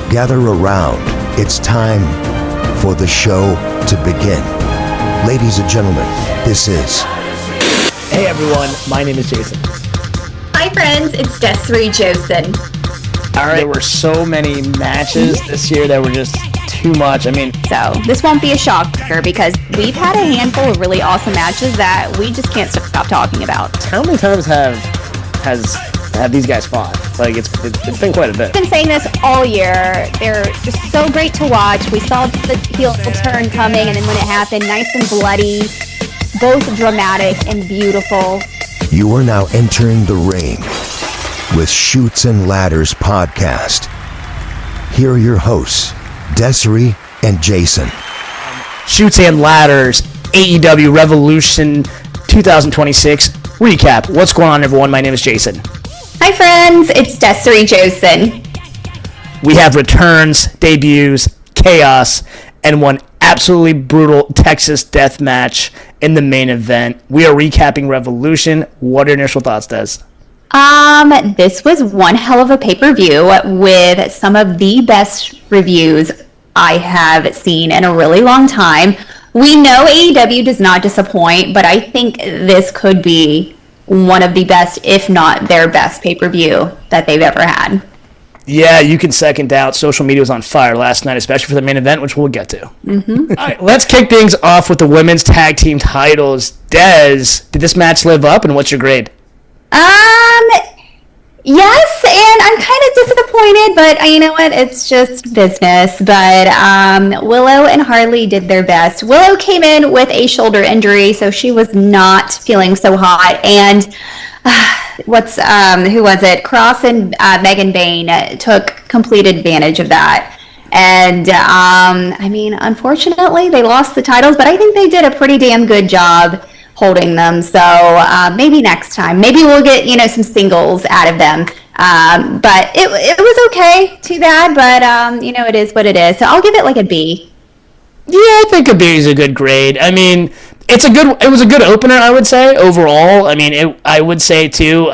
Gather around. It's time for the show to begin. Ladies and gentlemen, this is... Hey everyone, my name is Jason. Hi friends, it's Desiree Josen. Alright, there were so many matches this year that were just too much. So this won't be a shocker because we've had a handful of really awesome matches that we just can't stop talking about. How many times have these guys fought? Like it's been quite a bit. I've been saying this all year. They're just so great to watch. We saw the heel turn coming, and then when it happened, nice and bloody, both dramatic and beautiful. You are now entering the ring with Chutes and Ladders podcast. Here are your hosts, Desiree and Jason. Chutes and Ladders, AEW Revolution 2026 recap. What's going on, everyone? My name is Jason. Hi friends, it's Desiree Josen. We have returns, debuts, chaos, and one absolutely brutal Texas death match in the main event. We are recapping Revolution. What are your initial thoughts, Des? This was one hell of a pay-per-view with some of the best reviews I have seen in a really long time. We know AEW does not disappoint, but I think this could be one of the best, if not their best pay-per-view that they've ever had. Yeah, you can second out. Social media was on fire last night, especially for the main event, which we'll get to. Mm-hmm. All right, let's kick things off with the women's tag team titles. Des, did this match live up, and what's your grade? Yes, and I'm kind of disappointed, but you know what? It's just business. But Willow and Harley did their best. Willow came in with a shoulder injury, so she was not feeling so hot. And who was it? Cross and Megan Bain took complete advantage of that. And unfortunately, they lost the titles, but I think they did a pretty damn good job holding them. So maybe next time, maybe we'll get some singles out of them. But it was okay, too bad. But it is what it is. So I'll give it like a B. Yeah, I think a B is a good grade. It was a good opener, I would say, overall. I would say too,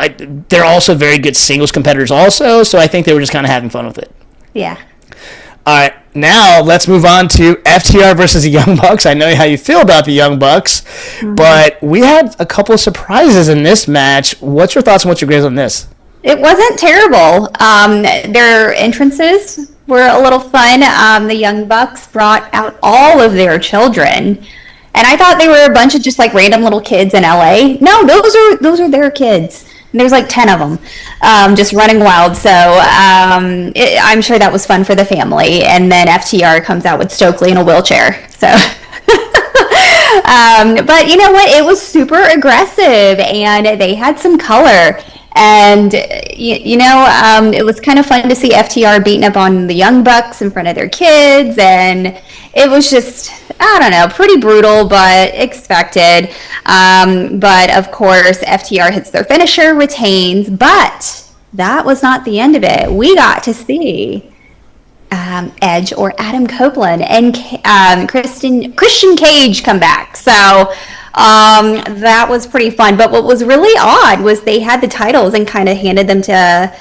they're also very good singles competitors also. So I think they were just kind of having fun with it. Yeah. All right, now let's move on to FTR versus the Young Bucks. I know how you feel about the Young Bucks, but we had a couple of surprises in this match. What's your thoughts and what's your grades on this? It wasn't terrible. Their entrances were a little fun. The Young Bucks brought out all of their children, and I thought they were a bunch of just like random little kids in LA. No, those are their kids. And there's like 10 of them just running wild. So I'm sure that was fun for the family. And then FTR comes out with Stokely in a wheelchair. So, but you know what? It was super aggressive and they had some color. And, it was kind of fun to see FTR beating up on the Young Bucks in front of their kids. And it was just, I don't know, pretty brutal, but expected. But, of course, FTR hits their finisher, retains. But that was not the end of it. We got to see Edge or Adam Copeland and Christian Cage come back. So that was pretty fun. But what was really odd was they had the titles and kind of handed them to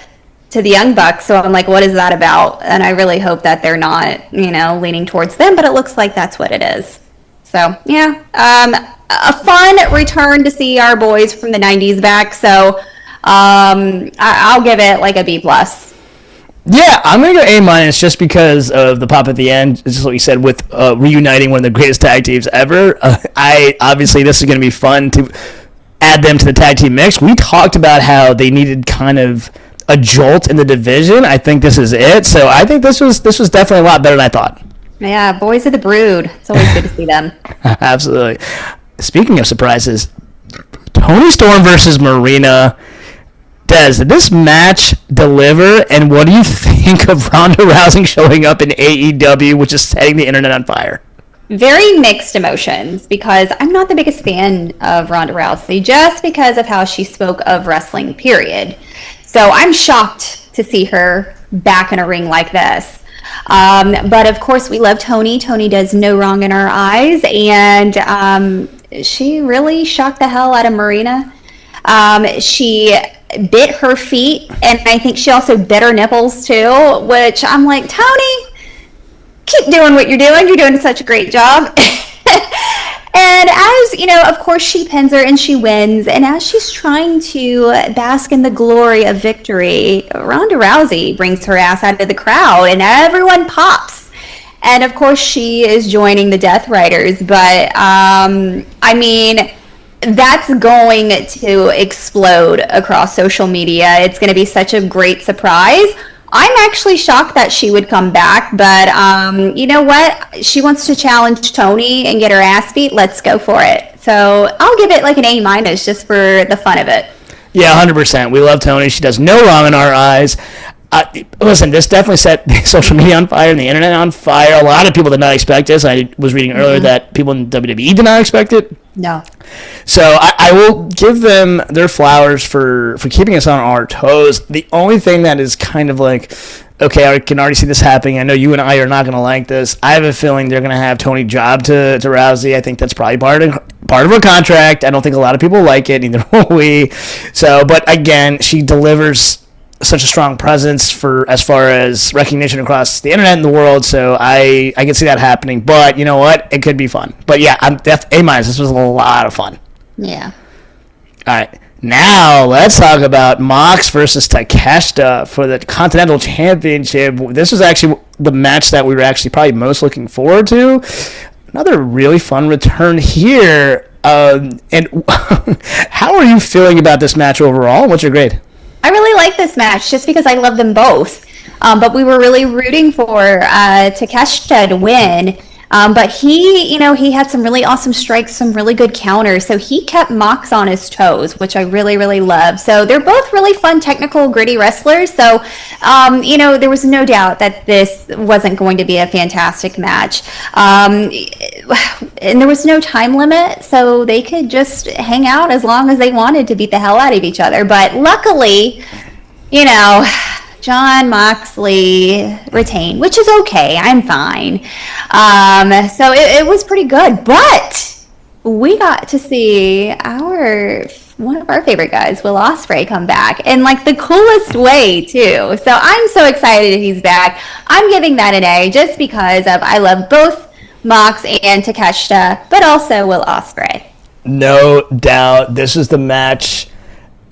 the Young Bucks. So I'm like, what is that about? And I really hope that they're not, leaning towards them. But it looks like that's what it is. So, yeah, a fun return to see our boys from the 90s back. So I'll give it like a B+. Yeah, I'm going to go A- just because of the pop at the end. It's just what you said with reuniting one of the greatest tag teams ever. Obviously, this is going to be fun to add them to the tag team mix. We talked about how they needed kind of a jolt in the division. I think this is it. So I think this was definitely a lot better than I thought. Yeah, boys of the Brood. It's always good to see them. Absolutely. Speaking of surprises, Toni Storm versus Marina. Des, did this match deliver, and what do you think of Ronda Rousey showing up in AEW, which is setting the internet on fire? Very mixed emotions, because I'm not the biggest fan of Ronda Rousey, just because of how she spoke of wrestling, period. So I'm shocked to see her back in a ring like this. But of course, we love Toni. Toni does no wrong in our eyes, and she really shocked the hell out of Marina. She bit her feet, and I think she also bit her nipples too, which I'm like, Tony, keep doing what you're doing. You're doing such a great job. And as, of course, she pins her and she wins. And as she's trying to bask in the glory of victory, Ronda Rousey brings her ass out of the crowd and everyone pops. And of course, she is joining the Death Riders. But, that's going to explode across social media. It's going to be such a great surprise. I'm actually shocked that she would come back, but you know what? She wants to challenge Tony and get her ass beat. Let's go for it. So I'll give it like an A- just for the fun of it. Yeah, 100%. We love Tony. She does no wrong in our eyes. Listen, this definitely set social media on fire and the internet on fire. A lot of people did not expect this. I was reading earlier that people in WWE did not expect it. No. So I will give them their flowers for keeping us on our toes. The only thing that is kind of like, okay, I can already see this happening. I know you and I are not going to like this. I have a feeling they're going to have Tony job to Rousey. I think that's probably part of her contract. I don't think a lot of people like it, neither will we. So, but again, she delivers such a strong presence for as far as recognition across the internet and the world, so I can see that happening. But you know what? It could be fun. But yeah, I'm A-. This was a lot of fun. Yeah. All right, now let's talk about Mox versus Takeshita for the Continental Championship. This was actually the match that we were actually probably most looking forward to. Another really fun return here. And how are you feeling about this match overall? What's your grade? I really like this match just because I love them both. But we were really rooting for Takeshita to win. But he had some really awesome strikes, some really good counters. So he kept Mox on his toes, which I really, really love. So they're both really fun, technical, gritty wrestlers. So, there was no doubt that this wasn't going to be a fantastic match. And there was no time limit, so they could just hang out as long as they wanted to beat the hell out of each other. But luckily, Jon Moxley retained, which is okay. I'm fine. So it was pretty good. But we got to see one of our favorite guys, Will Ospreay, come back in like the coolest way too. So I'm so excited he's back. I'm giving that an A just because I love both Mox and Takeshita, but also Will Ospreay. No doubt. This is the match.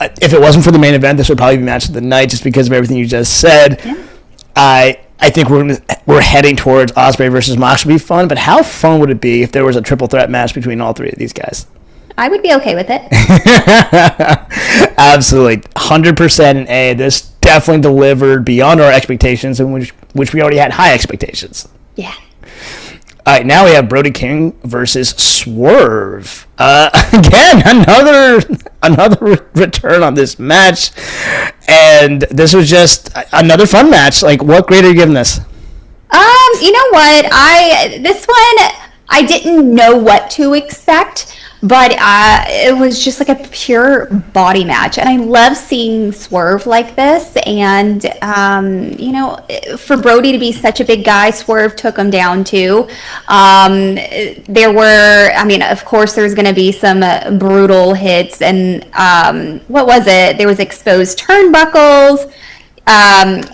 If it wasn't for the main event, this would probably be match of the night just because of everything you just said. Yeah. I think we're heading towards Ospreay versus Mox. Would be fun, but how fun would it be if there was a triple threat match between all three of these guys? I would be okay with it. Absolutely. 100% an A. This definitely delivered beyond our expectations, in which we already had high expectations. Yeah. All right, now we have Brody King versus Swerve. Again, another return on this match, and this was just another fun match. Like, what grade are you giving this? You know what? This one I didn't know what to expect, but it was just like a pure body match, and I love seeing Swerve like this. And for Brody to be such a big guy, Swerve took him down too. Of course, there's going to be some brutal hits, and what was it? There was exposed turnbuckles.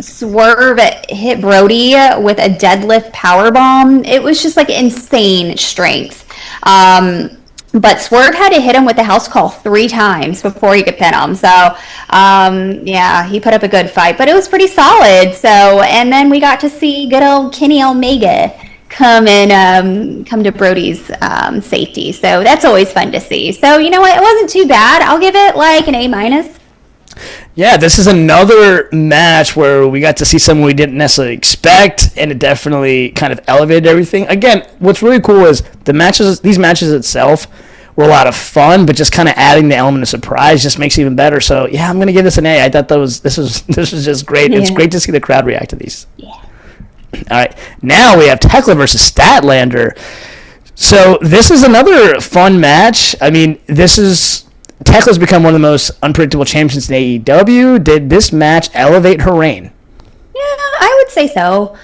Swerve hit Brody with a deadlift powerbomb. It was just like insane strength. But Swerve had to hit him with the house call 3 times before he could pin him. So, he put up a good fight, but it was pretty solid. So, and then we got to see good old Kenny Omega come to Brody's safety. So that's always fun to see. So, you know what? It wasn't too bad. I'll give it like an A-. Yeah, this is another match where we got to see someone we didn't necessarily expect, and it definitely kind of elevated everything. Again, what's really cool is these matches itself were a lot of fun, but just kind of adding the element of surprise just makes it even better. So yeah, I'm gonna give this an A. I thought this was just great. Yeah. It's great to see the crowd react to these. Yeah. All right, now we have Tekla versus Statlander. So this is another fun match. I mean, Tekla's become one of the most unpredictable champions in AEW. Did this match elevate her reign? Yeah, I would say so.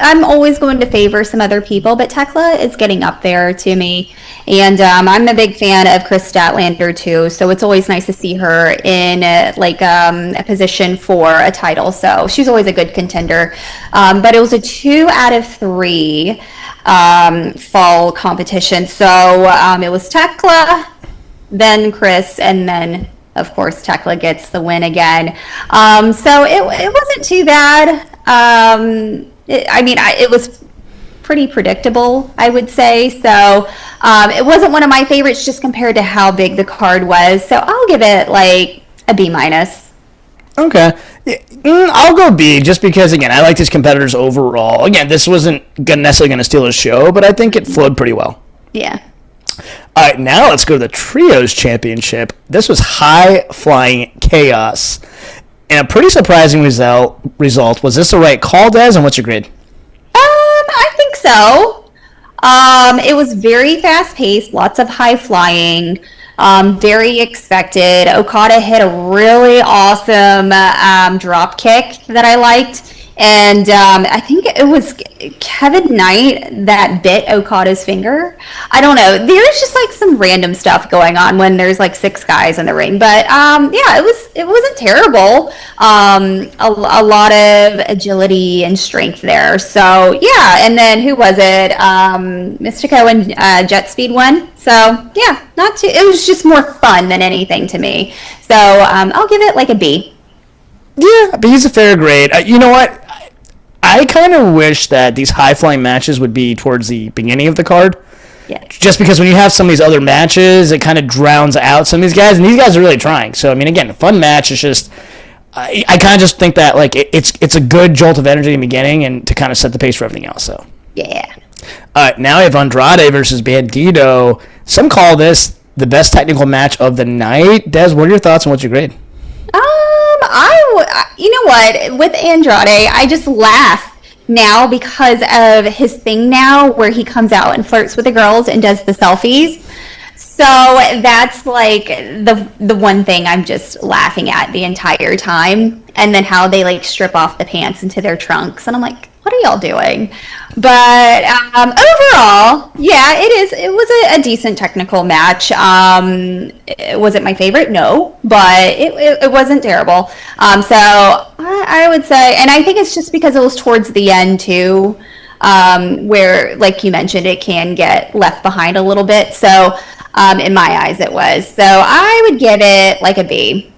I'm always going to favor some other people, but Tekla is getting up there to me. And I'm a big fan of Chris Statlander too, so it's always nice to see her in a position for a title. So she's always a good contender. But it was a 2 out of 3 fall competition. So it was Tekla, then Chris, and then of course Tekla gets the win again. So it wasn't too bad. It was pretty predictable, I would say. So it wasn't one of my favorites just compared to how big the card was. So I'll give it like a B minus. Okay. I'll go B just because, again, I like these competitors overall. Again, this wasn't necessarily going to steal a show, but I think it flowed pretty well. Yeah. All right, now let's go to the Trios Championship. This was high-flying chaos. And a pretty surprising result. Was this the right call, Des, and what's your grade? I think so. It was very fast-paced, lots of high-flying, very expected. Okada hit a really awesome drop kick that I liked. And I think it was Kevin Knight that bit Okada's finger. I don't know. There's just like some random stuff going on when there's like 6 guys in the ring. But yeah, it wasn't terrible. A lot of agility and strength there. So yeah, and then who was it? Mystico and Jet Speed won. So yeah, not too. It was just more fun than anything to me. So I'll give it like a B. Yeah, but he's a fair grade. You know what? I kind of wish that these high-flying matches would be towards the beginning of the card. Yeah. Just because when you have some of these other matches, it kind of drowns out some of these guys, and these guys are really trying. So, I mean, again, a fun match is just... I kind of just think that like it's a good jolt of energy in the beginning and to kind of set the pace for everything else. So yeah. All right, now we have Andrade versus Bandito. Some call this the best technical match of the night. Des, what are your thoughts and what's your grade? You know what? With Andrade, I just laugh now because of his thing now where he comes out and flirts with the girls and does the selfies. So that's like the one thing I'm just laughing at the entire time. And then how they like strip off the pants into their trunks. And I'm like, what are y'all doing? But overall, yeah, it was a decent technical match. Was it my favorite? No, but it wasn't terrible. So I would say, and I think it's just because it was towards the end too, where, like you mentioned, it can get left behind a little bit. So in my eyes, it was. So I would give it like a B.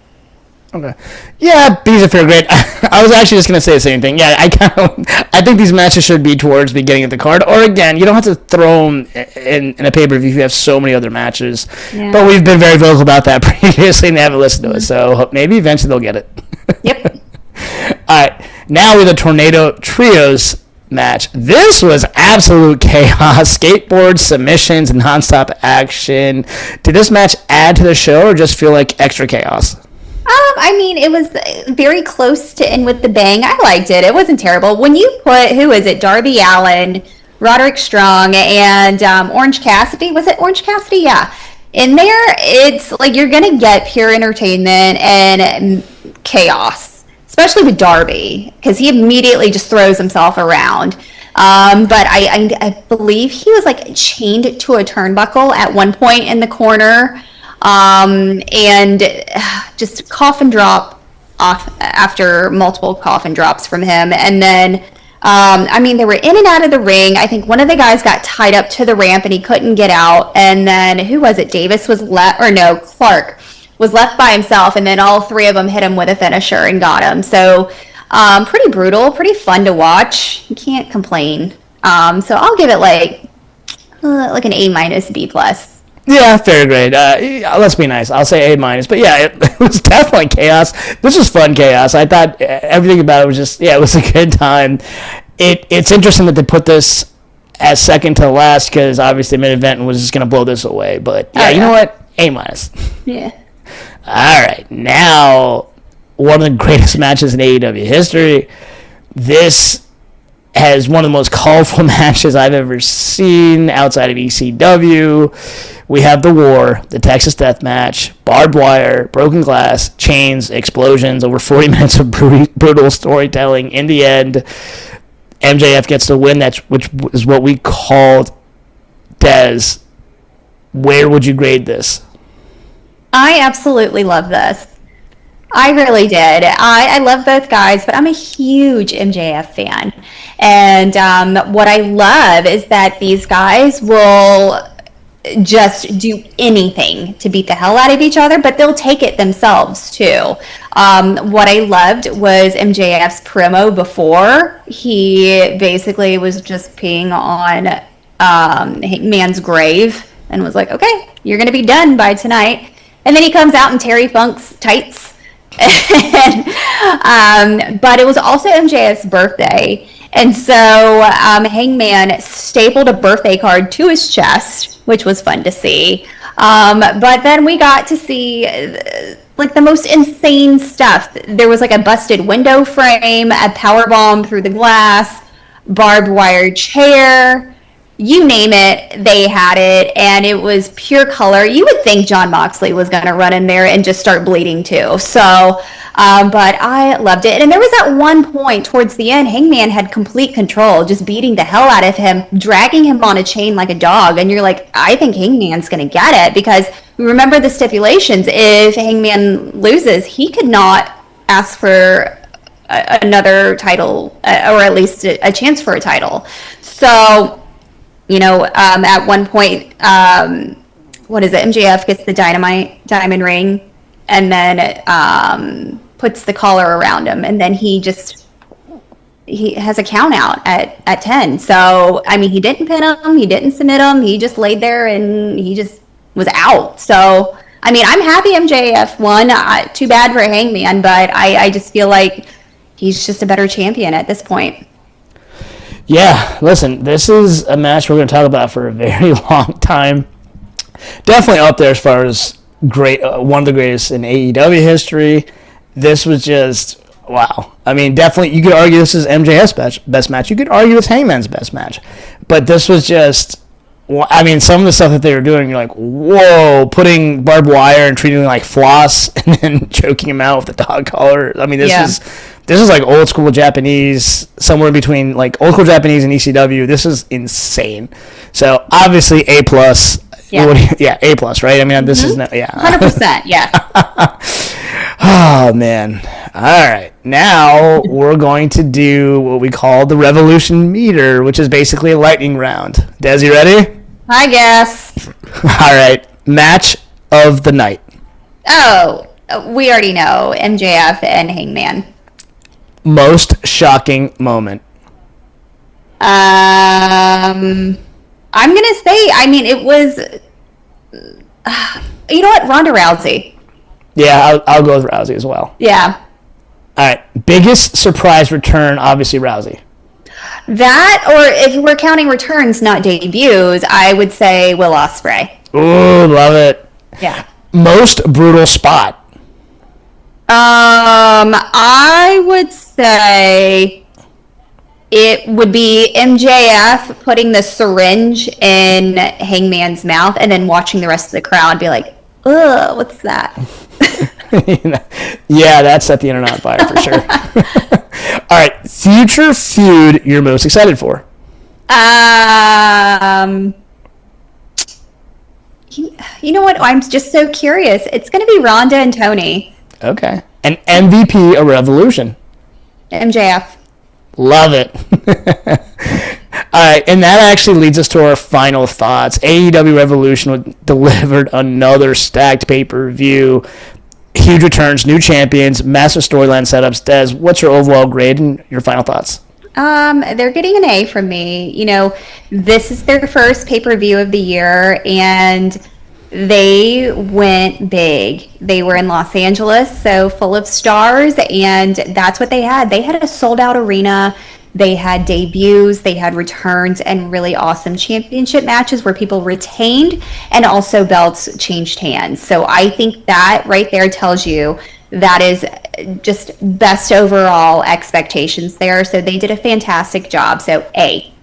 Okay. Yeah, B's a fair grade. I was actually just going to say the same thing. Yeah, I think these matches should be towards the beginning of the card. Or, again, you don't have to throw them in a pay-per-view if you have so many other matches. Yeah. But we've been very vocal about that previously and they haven't listened to us. So maybe eventually they'll get it. Yep. All right. Now with the Tornado Trios match. This was absolute chaos. Skateboards, submissions, nonstop action. Did this match add to the show or just feel like extra chaos? I mean, it was very close to end with the bang. I liked it. It wasn't terrible. When you put, who is it? Darby Allin, Roderick Strong, and Orange Cassidy. Was it Orange Cassidy? Yeah. In there, it's like you're going to get pure entertainment and chaos, especially with Darby, because he immediately just throws himself around. But I believe he was like chained to a turnbuckle at one point in the corner. And just coffin drop off after multiple coffin drops from him. And then, they were in and out of the ring. I think one of the guys got tied up to the ramp and he couldn't get out. And then who was it? Clark was left by himself. And then all 3 of them hit him with a finisher and got him. So, pretty brutal, pretty fun to watch. You can't complain. So I'll give it like an A- B+. Yeah, fair grade. Let's be nice. I'll say A-. But yeah, it was definitely chaos. This was fun chaos. I thought everything about it was just, yeah, it was a good time. It's interesting that they put this as second to last because obviously main event was just going to blow this away. But yeah, you know what? A-. Yeah. All right. Now, one of the greatest matches in AEW history. This has one of the most colorful matches I've ever seen outside of ECW. We have the War, the Texas Death Match, barbed wire, broken glass, chains, explosions, over 40 minutes of brutal storytelling. In the end, MJF gets the win. Which is what we called Dez. Where would you grade this? I absolutely love this. I really did. I love both guys, but I'm a huge MJF fan. And what I love is that these guys will just do anything to beat the hell out of each other, but they'll take it themselves too. What I loved was MJF's promo before. He basically was just peeing on Hangman's grave and was like, okay, you're going to be done by tonight. And then he comes out in Terry Funk's tights. But it was also MJF's birthday. And so Hangman stapled a birthday card to his chest, which was fun to see. But then we got to see like the most insane stuff. There was like a busted window frame, a powerbomb through the glass, barbed wire chair. You name it, they had it, and it was pure color. You would think Jon Moxley was going to run in there and just start bleeding too. So, but I loved it. And there was that one point towards the end, Hangman had complete control, just beating the hell out of him, dragging him on a chain like a dog. And you're like, I think Hangman's going to get it, because remember the stipulations. If Hangman loses, he could not ask for another title, or at least a chance for a title. So, you know, at one point, what is it? MJF gets the diamond ring, and then puts the collar around him, and then he has a count out at 10. So I mean, he didn't pin him, he didn't submit him, he just laid there and he just was out. So I mean, I'm happy MJF won. Too bad for Hangman, but I just feel like he's just a better champion at this point. Yeah, listen, this is a match we're going to talk about for a very long time. Definitely up there as far as great, one of the greatest in AEW history. This was just, wow. I mean, definitely, you could argue this is MJF's best match. You could argue it's Hangman's best match. But this was just, I mean, some of the stuff that they were doing, you're like, whoa, putting barbed wire and treating it like floss and then choking him out with the dog collar. I mean, this is like old school Japanese, somewhere between like old school Japanese and ECW. This is insane. So obviously A+. Yeah, A+, right? I mean, this is not, 100%, yeah. Oh, man. All right. Now we're going to do what we call the Revolution meter, which is basically a lightning round. Desi, ready? I guess. All right. Match of the night. Oh, we already know MJF and Hangman. Most shocking moment. I'm gonna say, I mean, it was, you know what, Ronda Rousey. Yeah, I'll go with Rousey as well. Yeah. All right. Biggest surprise return, obviously Rousey. That, or if we're counting returns, not debuts, I would say Will Ospreay. Ooh, love it. Yeah. Most brutal spot. I would say it would be MJF putting the syringe in Hangman's mouth and then watching the rest of the crowd be like, ugh, what's that? Yeah, that set the internet on fire for sure. All right, future feud you're most excited for? You know what? I'm just so curious. It's going to be Ronda and Tony. Okay. An MVP of Revolution. MJF. Love it. All right, and that actually leads us to our final thoughts. AEW Revolution delivered another stacked pay-per-view. Huge returns, new champions, massive storyline setups. Des, what's your overall grade and your final thoughts? They're getting an A from me. You know, this is their first pay-per-view of the year, and they went big. They were in Los Angeles, so full of stars, and that's what they had. They had a sold-out arena. They had debuts, they had returns, and really awesome championship matches where people retained and also belts changed hands. So I think that right there tells you that is just best overall expectations there. So they did a fantastic job. So A.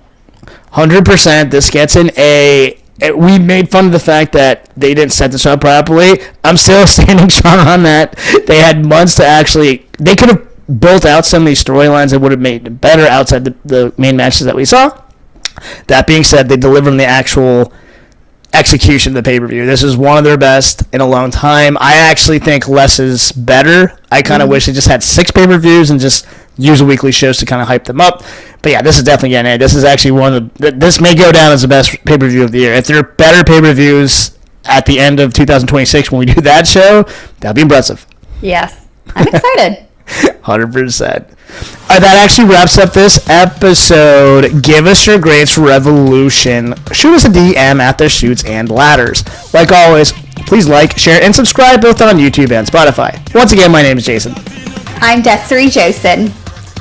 100%. This gets an A. We made fun of the fact that they didn't set this up properly. I'm still standing strong on that. They had months to actually... They could have built out some of these storylines that would have made it better outside the main matches that we saw. That being said, they delivered on the actual execution of the pay-per-view. This is one of their best in a long time. I actually think less is better. I kind of wish they just had 6 pay-per-views and just use the weekly shows to kind of hype them up. But yeah, this is definitely getting it. This is actually one of the... This may go down as the best pay-per-view of the year. If there are better pay-per-views at the end of 2026 when we do that show, that'll be impressive. Yes. I'm excited. 100%. All right, that actually wraps up this episode. Give us your grades for Revolution. Shoot us a DM at the Shoots and Ladders. Like always, please like, share, and subscribe both on YouTube and Spotify. Once again, my name is Jason. I'm Desiree Josen.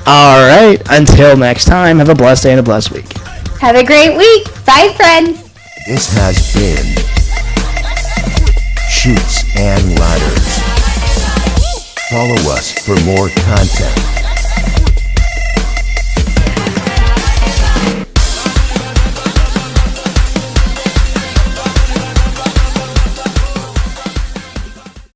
All right, until next time, have a blessed day and a blessed week. Have a great week. Bye, friends. This has been Shoots and Ladders. Follow us for more content.